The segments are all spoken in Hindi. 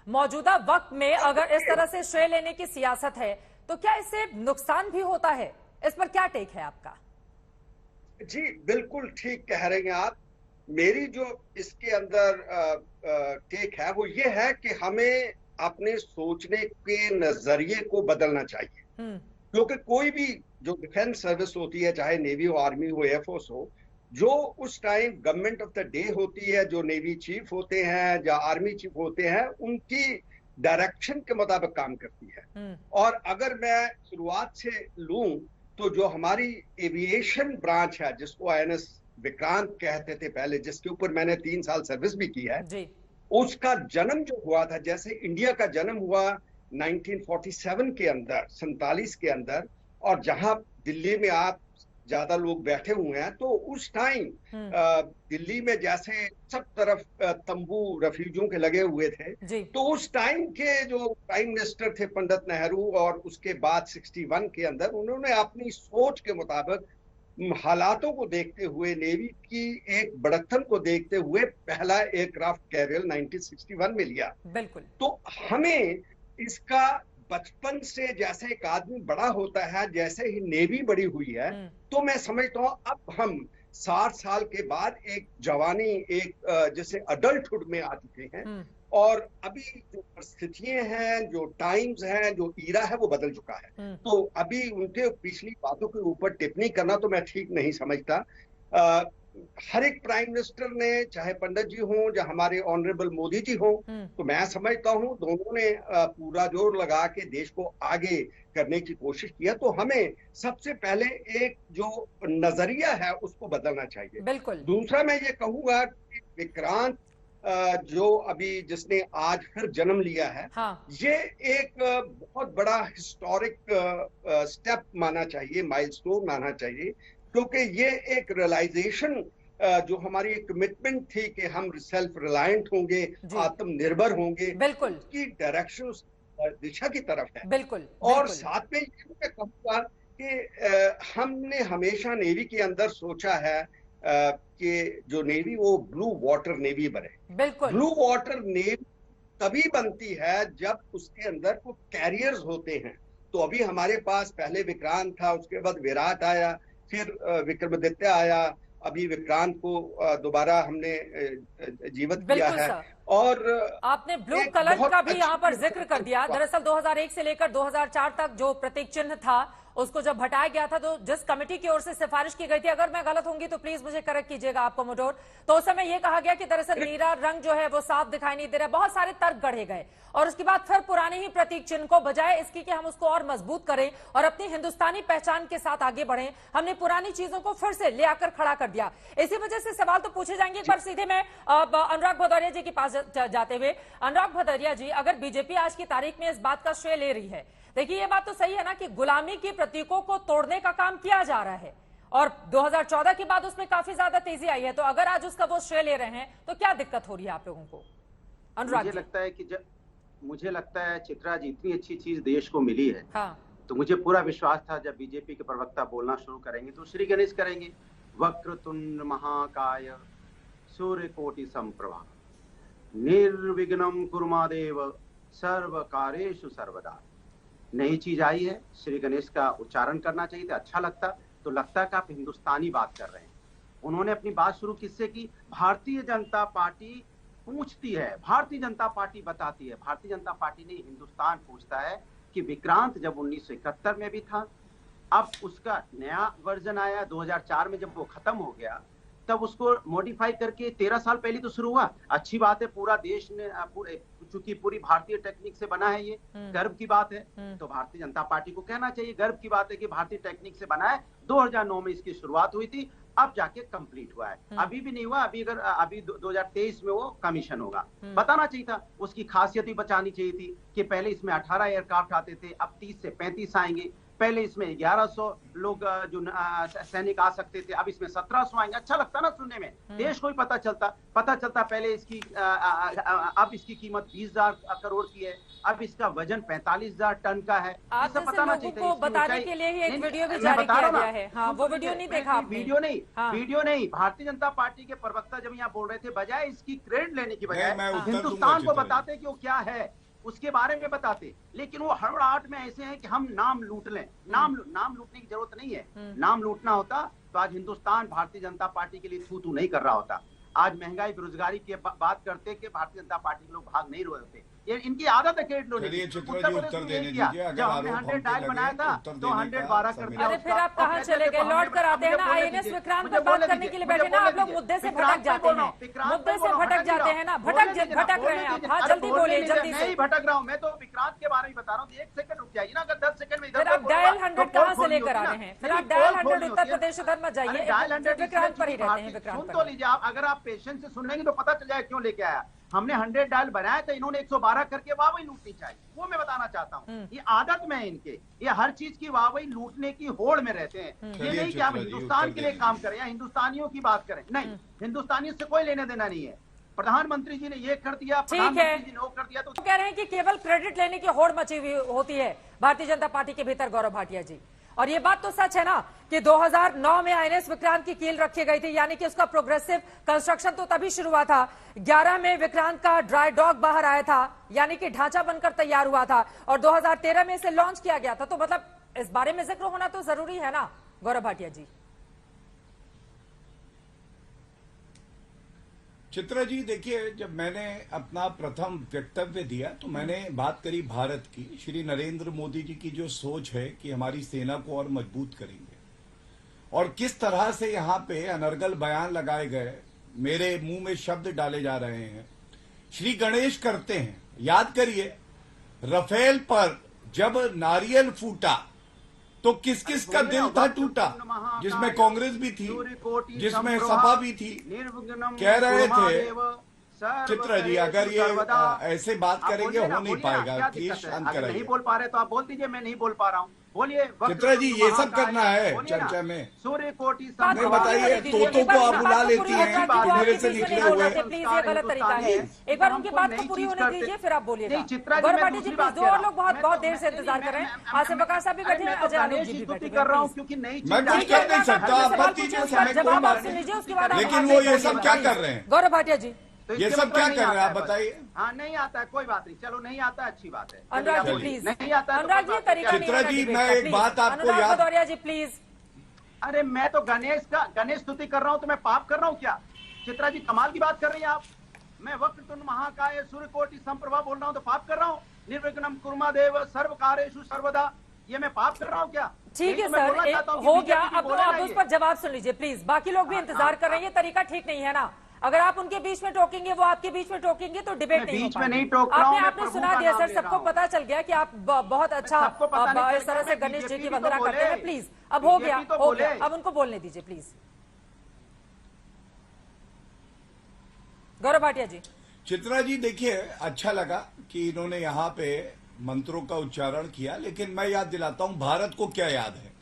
मौजूदा वक्त में अगर इस तरह से श्रेय लेने की सियासत है तो क्या इससे नुकसान भी होता है? इस पर क्या टेक है आपका? जी बिल्कुल ठीक कह रहे हैं आप। मेरी जो इसके अंदर टेक है वो ये है कि हमें अपने सोचने के नजरिए को बदलना चाहिए। क्योंकि कोई भी जो डिफेंस सर्विस होती है, चाहे नेवी हो, आर्मी हो, एयरफोर्स हो, जो उस time government of the day होती है, जो नेवी चीफ होते हैं या आर्मी चीफ होते हैं, उनकी डायरेक्शन के मुताबिक काम करती है। और अगर मैं शुरुआत से लूं तो जो हमारी एविएशन ब्रांच है, जिसको आईएनएस विक्रांत कहते थे पहले, जिसके ऊपर मैंने 3 साल सर्विस भी की है, उसका जन्म जो हुआ था, जैसे इंडिया का जन्म हुआ 1947 के अंदर, 47 के अंदर, और जहां दिल्ली में आप ज्यादा लोग बैठे हुए हैं, तो उस टाइम दिल्ली में जैसे सब तरफ तंबू रेफ्यूजियों के लगे हुए थे, तो उस टाइम के जो प्राइम मिनिस्टर थे पंडित नेहरू, और उसके बाद 61 के अंदर उन्होंने अपनी सोच के मुताबिक, हालातों को देखते हुए, नेवी की एक बढ़तन को देखते हुए पहला एयरक्राफ्ट कैरियर 1961 में लिया। बिल्कुल। तो हमें इसका बचपन से, जैसे एक आदमी बड़ा होता है, जैसे ही नेवी बड़ी हुई है, तो मैं समझता हूँ अब हम 60 साल के बाद एक जवानी, एक जैसे अडल्टहुड में आ चुके हैं, और अभी जो परिस्थितियां हैं, जो टाइम्स हैं, जो ईरा है, वो बदल चुका है। तो अभी उनके पिछली बातों के ऊपर टिप्पणी करना तो मैं ठीक नहीं समझता। हर एक प्राइम मिनिस्टर ने, चाहे पंडित जी हों या हमारे ऑनरेबल मोदी जी हों, तो मैं समझता हूं दोनों ने पूरा जोर लगा के देश को आगे करने की कोशिश किया। तो हमें सबसे पहले एक जो नजरिया है उसको बदलना चाहिए। बिल्कुल। दूसरा मैं ये कहूंगा कि विक्रांत जो अभी जिसने आज फिर जन्म लिया है, ये एक बहुत बड़ा हिस्टोरिक स्टेप माना चाहिए, माइलस्टोन माना चाहिए, क्योंकि ये एक रियलाइजेशन, जो हमारी एक कमिटमेंट थी कि हम सेल्फ रिलायंट होंगे, आत्मनिर्भर होंगे, बिल्कुल, उसकी डायरेक्शन, दिशा की तरफ है। बिल्कुल, और साथ में ये मैं कहूँगा कि हमने हमेशा नेवी के अंदर सोचा है कि जो नेवी वो ब्लू वाटर नेवी बने। बिल्कुल। ब्लू वाटर नेवी तभी बनती है जब उसके अंदर को कैरियर्स होते हैं। तो अभी हमारे पास पहले विक्रांत था, उसके बाद विराट आया, फिर विक्रमादित्य आया, अभी विक्रांत को दोबारा हमने जीवित किया है। और आपने ब्लू कलर का भी यहाँ पर जिक्र कर दिया। दरअसल 2001 से लेकर 2004 तक जो प्रतीक चिन्ह था उसको जब हटाया गया था, तो जिस कमेटी की ओर से सिफारिश की गई थी, अगर मैं गलत होंगी तो प्लीज मुझे करेक्ट कीजिएगा आप कोमोडोर, तो उस समय यह कहा गया कि दरअसल नीला रंग जो है वो साफ दिखाई नहीं दे रहा। बहुत सारे तर्क गढ़े गए और उसके बाद फिर पुराने ही प्रतीक चिन्ह को, बजाय इसकी कि हम उसको और मजबूत करें और अपनी हिंदुस्तानी पहचान के साथ आगे बढ़ें, हमने पुरानी चीजों को फिर से ले आकर खड़ा कर दिया। इसी वजह से सवाल तो पूछे जाएंगे। एक बार सीधे मैं अनुराग भदौरिया जी के पास जाते हुए, अनुराग भदौरिया जी, अगर बीजेपी आज की तारीख में इस बात का श्रेय ले रही है, देखिए ये बात तो सही है ना कि गुलामी के प्रतीकों को तोड़ने का काम किया जा रहा है और 2014 के बाद उसमें काफी ज्यादा तेजी आई है, तो अगर आज उसका वो श्रेय ले रहे हैं तो क्या दिक्कत हो रही है आप लोगों को? अनुराग, मुझे लगता है चित्रा जी, इतनी अच्छी चीज देश को मिली है, तो मुझे पूरा विश्वास था जब बीजेपी के प्रवक्ता बोलना शुरू करेंगे तो श्री गणेश करेंगे, वक्रतुंड महाकाय सूर्यकोटि समप्रभा निर्विघ्नं कुरुमादेव सर्व कार्येषु सर्वदा। नई चीज आई है, श्री गणेश का उच्चारण करना चाहिए था, अच्छा लगता। तो लगता है कि आप हिंदुस्तानी बात कर रहे हैं। उन्होंने अपनी बात शुरू किससे की? भारतीय जनता पार्टी पूछती है, भारतीय जनता पार्टी बताती है, भारतीय जनता पार्टी ने हिंदुस्तान पूछता है कि विक्रांत जब 1971 में भी था, अब उसका नया वर्जन आया 2004 में, जब वो खत्म हो गया तब उसको मॉडिफाई करके 13 साल पहले तो शुरू हुआ। अच्छी बात है, पूरा देश ने चूंकि पूरी भारतीय टेक्निक से बना है, ये गर्व की बात है, तो भारतीय जनता पार्टी को कहना चाहिए गर्व की बात है कि भारतीय टेक्निक से बना है। 2009 में इसकी शुरुआत हुई थी, अब जाके कंप्लीट हुआ है, अभी भी नहीं हुआ। अभी 2023 में वो कमीशन होगा। बताना चाहिए था, उसकी खासियत ही बचानी चाहिए थी कि पहले इसमें 18 एयरक्राफ्ट आते थे, अब 30 से 35 आएंगे। पहले इसमें 1100 लोग जो सैनिक आ सकते थे, अब इसमें 1700 आएंगे। अच्छा लगता ना सुनने में, देश को भी पता चलता पहले इसकी अब इसकी कीमत 20,000 करोड़ की है, अब इसका वजन 45,000 टन का है। आप जैसे लोगों को बताने के लिए ही एक वीडियो भी जारी किया गया है। हाँ, वो वीडियो नहीं देखा आपने? वीडियो नहीं। भारतीय जनता पार्टी के प्रवक्ता जब यहाँ बोल रहे थे, बजाय इसकी क्रेडिट लेने की बजाय हिंदुस्तान को बताते कि वो क्या है, उसके बारे में बताते, लेकिन वो हड़बड़ाहट में ऐसे हैं कि हम नाम लूट लें। नाम लूटने की जरूरत नहीं है। नाम लूटना होता तो आज हिंदुस्तान भारतीय जनता पार्टी के लिए थू नहीं कर रहा होता। आज महंगाई बेरोजगारी की बात करते कि भारतीय जनता पार्टी के लोग भाग नहीं रहे होते। ये इनकी आदत है क्रेडिट लेने की। उत्तर देने दीजिए। जब हमने 100 डायल बनाया था तो 112 कर दिया। अरे फिर आप कहाँ चले गए? लौट कर आते हैं ना, आईएनएस विक्रांत पर बात करने के लिए बैठे ना, आप लोग मुद्दे से भटक जाते हैं। मुद्दे से भटक जाते हैं ना, भटक रहे हैं आप। हाँ, जल्दी बोलिए, जल्दी से। नहीं भटक रहा हूँ मैं, तो विक्रांत के बारे में बता रहा हूँ। 1 सेकंड रुक जाइए ना, अगर 10 सेकंड में फिर आप डायल 100 कहाँ से लेकर आ रहे हैं? फिर आप डायल 100 उत्तर प्रदेश उधर मत जाइए, डायल 100 विक्रांत पर ही रहते हैं। विक्रांत सुन तो लीजिए आप, अगर आप पेशेंस से सुनेंगे तो पता चल जाए क्यों लेके आया। हमने 100 डायल बनाया था, इन्होंने 112 करके वाहवाही लूटनी चाहिए, वो मैं बताना चाहता हूँ। ये आदत में है इनके, ये हर चीज की वाहवाही लूटने की होड़ में रहते हैं। ये नहीं कि हम हिंदुस्तान के लिए काम करें या हिंदुस्तानियों की बात करें, नहीं, हिंदुस्तानियों से कोई लेने देना नहीं है। प्रधानमंत्री जी ने ये कर दिया, प्रधानमंत्री जी ने वो कर दिया, तो कह रहे हैं कि केवल क्रेडिट लेने की होड़ मची हुई होती है भारतीय जनता पार्टी के भीतर, गौरव भाटिया जी। और ये बात तो सच है ना कि 2009 में आईएनएस विक्रांत की कील रखी गई थी, यानी कि उसका प्रोग्रेसिव कंस्ट्रक्शन तो तभी शुरू हुआ था। 11 में विक्रांत का ड्राई डॉक बाहर आया था, यानी कि ढांचा बनकर तैयार हुआ था, और 2013 में इसे लॉन्च किया गया था। तो मतलब इस बारे में जिक्र होना तो जरूरी है ना, गौरव भाटिया जी। चित्रा जी देखिए, जब मैंने अपना प्रथम वक्तव्य दिया तो मैंने बात करी भारत की। श्री नरेंद्र मोदी जी की जो सोच है कि हमारी सेना को और मजबूत करेंगे, और किस तरह से यहाँ पे अनर्गल बयान लगाए गए, मेरे मुंह में शब्द डाले जा रहे हैं। श्री गणेश करते हैं, याद करिए रफेल पर जब नारियल फूटा तो किस किस का दिल था टूटा, जिसमें कांग्रेस भी थी, जिसमें सपा भी थी। कह रहे थे चित्रा जी, अगर ये ऐसे बात करेंगे हो नहीं पाएगा, प्लीज शांत कराइए। नहीं बोल पा रहे तो आप बोल दीजिए, मैं नहीं बोल पा रहा हूँ, बोलिए। चित्रा जी, ये सब करना है चर्चा में? सूर्य कोटि नहीं बताइए, तोतों को आप बुला लेती हैं मेरे से निकले हुए। प्लीज, ये गलत तरीका है। एक बार उनकी बात को पूरी होने दीजिए, फिर आप बोलिएगा। गौरव भाटिया जी प्लीज, 2 और लोग बहुत देर से इंतजार कर रहे हैं। आसिफ बकार साहब भी बैठे हैं, अजय आलोक जी भी बैठे कर रहा हूँ, क्योंकि नहीं मैं कुछ कर नहीं सकता, आप दीजिए समय, कोई बात नहीं। लेकिन वो ये सब क्या कर रहे हैं? गौरव भाटिया जी, तो ये सब क्या कर रहे हैं आप बताइए? हाँ, नहीं आता है, कोई बात नहीं, चलो नहीं आता है, अच्छी बात है। अनुराग जी प्लीज, नहीं आता है, अनुराग जी तरीका नहीं है। चित्रा जी, मैं एक बात आपको याद, भदौरिया जी प्लीज। अरे मैं तो गणेश स्तुति कर रहा हूँ, तो मैं पाप कर रहा हूँ क्या? चित्रा जी कमाल की बात कर रही हैं आप। मैं वक्रतुंड महाकाय सूर्यकोटि समप्रभा बोल रहा हूँ तो पाप कर रहा हूँ? निर्विघ्नं कुर्मदेव सर्व कार्येषु सर्वदा, ये मैं पाप कर रहा हूँ क्या? ठीक है सर, हो गया। अब आप उस पर जवाब सुन लीजिए प्लीज, बाकी लोग भी इंतजार कर रहे हैं। ये तरीका ठीक नहीं है ना, अगर आप उनके बीच में टोकेंगे, वो आपके बीच में टोकेंगे तो डिबेट नहीं बीच में नहीं टोक रहा हूं, आपने सुना दिया सर, सबको पता चल गया कि आप बहुत अच्छा इस तरह से गणेश जी की वंदना करते हैं। प्लीज, अब हो गया, अब उनको बोलने दीजिए प्लीज। गौरव भाटिया जी। चित्रा जी देखिए, अच्छा लगा कि इन्होंने यहाँ पे मंत्रों का उच्चारण किया, लेकिन मैं याद दिलाता हूँ भारत को क्या याद है।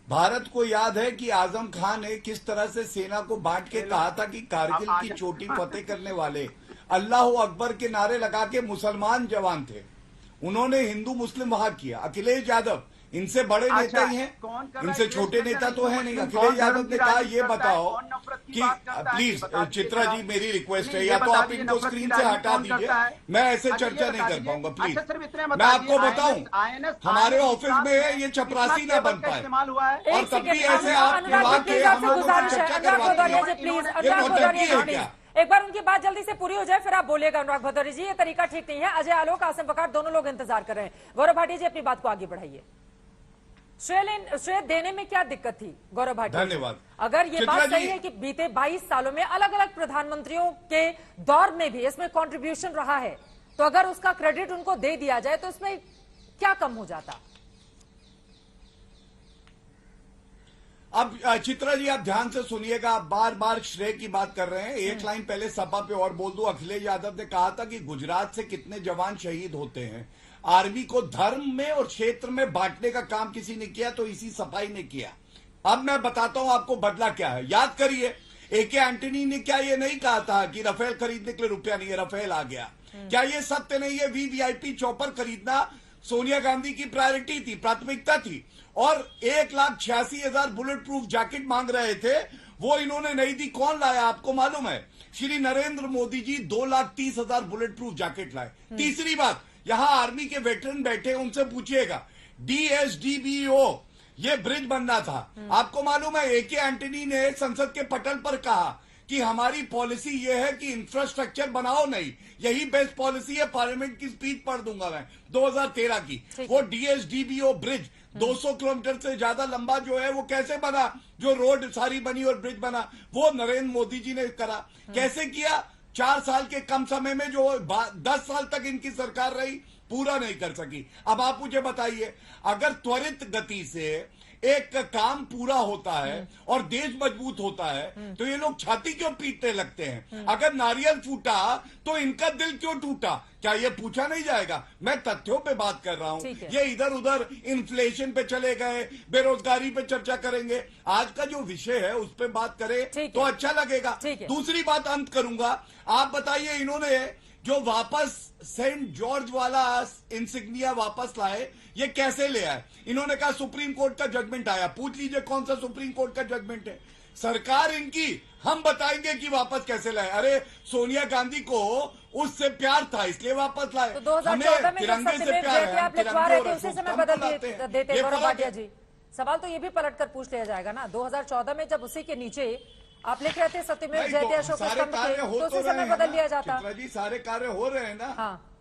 भारत को याद है कि आजम खान ने किस तरह से सेना को बांट के कहा था कि कारगिल की चोटी फतेह करने वाले अल्लाह अकबर के नारे लगा के मुसलमान जवान थे। उन्होंने हिंदू मुस्लिम वहां किया। अखिलेश यादव इनसे बड़े नेता ही हैं, इनसे छोटे नेता तो है नहीं। अखिलेश यादव ने कहा ये बताओ कि प्लीज चित्रा जी, मेरी रिक्वेस्ट है, या तो आप इनको स्क्रीन से हटा दीजिए, मैं ऐसे चर्चा नहीं कर पाऊंगा प्लीज। मैं आपको बताऊं, हमारे ऑफिस में ये चपरासी ना बन पाए, और तब भी ऐसे आप विभाग के हम लोगों से चर्चा करवाती है। एक बार उनकी बात जल्दी से पूरी हो जाए, फिर आप बोलिएगा। अनुराग भदौरिया जी, ये तरीका ठीक नहीं है। अजय आलोक, आसिफ बकार, दोनों लोग इंतजार कर रहे हैं। गौरव भाटिया जी, अपनी बात को आगे बढ़ाइए। श्रेय देने में क्या दिक्कत थी गौरव भाटिया? धन्यवाद। अगर ये बात सही है कि बीते 22 सालों में अलग अलग प्रधानमंत्रियों के दौर में भी इसमें कंट्रीब्यूशन रहा है, तो अगर उसका क्रेडिट उनको दे दिया जाए तो इसमें क्या कम हो जाता? अब चित्रा जी आप ध्यान से सुनिएगा, आप बार बार श्रेय की बात कर रहे हैं। एक लाइन पहले सभा पे और बोल दूं, अखिलेश यादव ने कहा था कि गुजरात से कितने जवान शहीद होते हैं। आर्मी को धर्म में और क्षेत्र में बांटने का काम किसी ने किया तो इसी सफाई ने किया। अब मैं बताता हूं आपको बदला क्या है। याद करिए, एके एंटनी ने क्या ये नहीं कहा था कि राफेल खरीदने के लिए रुपया नहीं है, राफेल आ गया। क्या ये सत्य नहीं है? वीवीआईपी चॉपर खरीदना सोनिया गांधी की प्रायोरिटी थी, प्राथमिकता थी। और 1,86,000 बुलेट प्रूफ जैकेट मांग रहे थे, वो इन्होंने नहीं दी। कौन लाया आपको मालूम है? Shri Narendra Modi ji 2,30,000 bullet proof jacket लाए। तीसरी बात, यहां आर्मी के वेटरन बैठे, उनसे पूछिएगा, DSDBO ये ब्रिज बनना था। आपको मालूम है एके एंटनी ने संसद के पटल पर कहा कि हमारी पॉलिसी ये है कि इंफ्रास्ट्रक्चर बनाओ नहीं, यही बेस्ट पॉलिसी है। पार्लियामेंट की स्पीच पढ़ दूंगा मैं 2013 की। वो DSDBO ब्रिज 200 किलोमीटर से ज्यादा लंबा जो है वो कैसे बना? जो रोड सारी बनी और ब्रिज बना वो नरेंद्र मोदी जी ने करा। कैसे किया? 4 साल के कम समय में जो 10 साल तक इनकी सरकार रही, पूरा नहीं कर सकी। अब आप मुझे बताइए, अगर त्वरित गति से एक काम पूरा होता है और देश मजबूत होता है तो ये लोग छाती क्यों पीटने लगते हैं? अगर नारियल फूटा तो इनका दिल क्यों टूटा? क्या ये पूछा नहीं जाएगा? मैं तथ्यों पे बात कर रहा हूं। ये इधर उधर इन्फ्लेशन पे चले गए, बेरोजगारी पे चर्चा करेंगे। आज का जो विषय है उस पे बात करें तो अच्छा लगेगा। दूसरी बात अंत करूंगा, आप बताइए, इन्होंने जो वापस सेंट जॉर्ज वाला इंसिग्निया वापस लाए, ये कैसे ले आए? इन्होंने कहा सुप्रीम कोर्ट का जजमेंट आया। पूछ लीजिए कौन सा सुप्रीम कोर्ट का जजमेंट है। सरकार इनकी, हम बताएंगे कि वापस कैसे लाए। अरे सोनिया गांधी को उससे प्यार था इसलिए वापस लाए। तो 2014 में तिरंगे से प्यार है, आप लिखवा रहे थे उसी समय बदल देते गौरव भाटिया जी। सवाल तो ये भी पलट कर पूछ लिया जाएगा ना, 2014 में जब उसी के नीचे आप लिख रहे थे सत्यमेव जयते अशोक स्तंभ के, तो उसी समय बदल लिया जाता। जी सारे कार्य हो रहे हैं ना। हाँ